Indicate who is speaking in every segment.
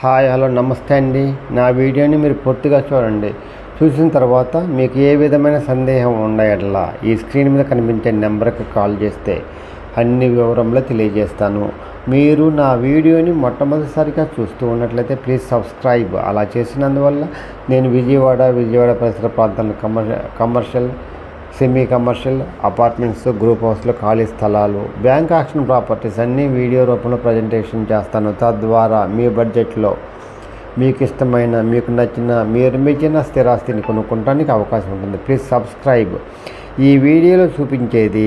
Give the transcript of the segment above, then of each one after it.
Speaker 1: Hi hello నమస్తే అండి. నా వీడియోని మీరు పూర్తిగా చూడండి. చూసిన తర్వాత మీకు ఏ విధమైన సందేహం ఉండేలా ఈ స్క్రీన్ మీద కనిపించే నెంబర్కి కాల్ చేస్తే అన్ని వివరంలో తెలియజేస్తాను. మీరు నా వీడియోని మొట్టమొదటిసారిగా చూస్తూ ఉన్నట్లయితే ప్లీజ్ సబ్స్క్రైబ్. అలా చేసినందువల్ల నేను విజయవాడ పరిసర ప్రాంతాల commercial, semi commercial, apartments, group హౌస్లో ఖాళీ స్థలాలు, బ్యాంక్ ఆక్షన్ ప్రాపర్టీస్ అన్నీ వీడియో రూపంలో ప్రజెంటేషన్ చేస్తాను. తద్వారా మీ బడ్జెట్లో మీకు ఇష్టమైన, మీకు నచ్చిన, మీరు మెచ్చిన స్థిరాస్తిని కొనుక్కోవడానికి అవకాశం ఉంటుంది. Please subscribe. ఈ వీడియోలో చూపించేది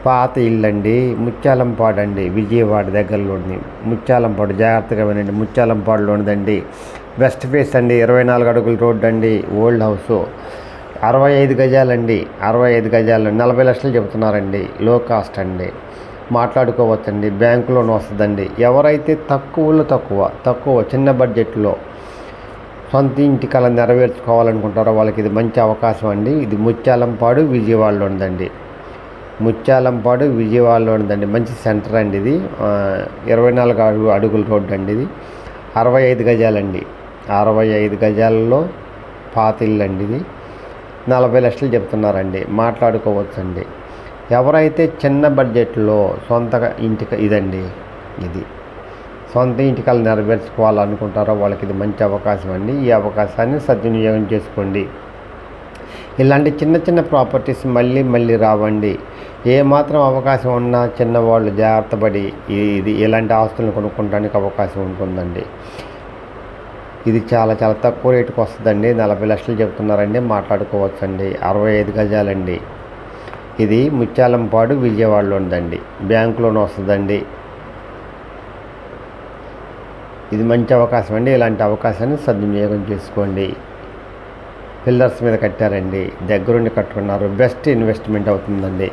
Speaker 1: పాత ఇల్లు అండి, ముత్యాలంపాడు అండి, విజయవాడ దగ్గరలోని ముత్యాలంపాడు. జాగ్రత్తగా వినండి, ముత్యాలంపాడులోనిదండి. వెస్ట్ ఫేస్ అండి, 24 అడుగుల రోడ్డు అండి, ఓల్డ్ హౌస్, 65 గజాలండి. 65 గజాలు 40 లక్షలు చెబుతున్నారండి. లో కాస్ట్ అండి, మాట్లాడుకోవచ్చండి. బ్యాంకు లోన్ వస్తుందండి. ఎవరైతే తక్కువ చిన్న బడ్జెట్లో సొంత ఇంటి కళ నెరవేర్చుకోవాలనుకుంటారో వాళ్ళకి ఇది మంచి అవకాశం అండి. ఇది ముత్యాలంపాడు విజయవాడలో ఉందండి. ముత్యాలంపాడు విజయవాడలో ఉందండి. మంచి సెంటర్ అండి ఇది. 24 అడుగుల రోడ్డు అండి ఇది. 65 గజాలండి. 65 గజాలలో పాత ఇల్లు అండి ఇది. 40 లక్షలు చెప్తున్నారండి. మాట్లాడుకోవచ్చండి. ఎవరైతే చిన్న బడ్జెట్లో సొంతగా ఇంటికి ఇదండి, ఇది సొంత ఇంటికలు నెరవేర్చుకోవాలనుకుంటారో వాళ్ళకి ఇది మంచి అవకాశం అండి. ఈ అవకాశాన్ని సద్వినియోగం చేసుకోండి. ఇలాంటి చిన్న ప్రాపర్టీస్ మళ్ళీ రావండి. ఏమాత్రం అవకాశం ఉన్నా చిన్నవాళ్ళు జాగ్రత్త పడి ఇలాంటి ఆస్తులను కొనుక్కోవడానికి అవకాశం ఉంటుందండి. ఇది చాలా తక్కువ రేటుకు వస్తుందండి. 40 లక్షలు చెప్తున్నారండి. మాట్లాడుకోవచ్చండి. 65 గజాలండి. ఇది ముత్యాలంపాడు విజయవాడలో ఉందండి. బ్యాంక్ లోన్ వస్తుందండి. ఇది మంచి అవకాశం అండి. ఇలాంటి అవకాశాన్ని సద్వినియోగం చేసుకోండి. పిల్లర్స్ మీద కట్టారండి, దగ్గరుండి కట్టుకున్నారు. బెస్ట్ ఇన్వెస్ట్మెంట్ అవుతుందండి.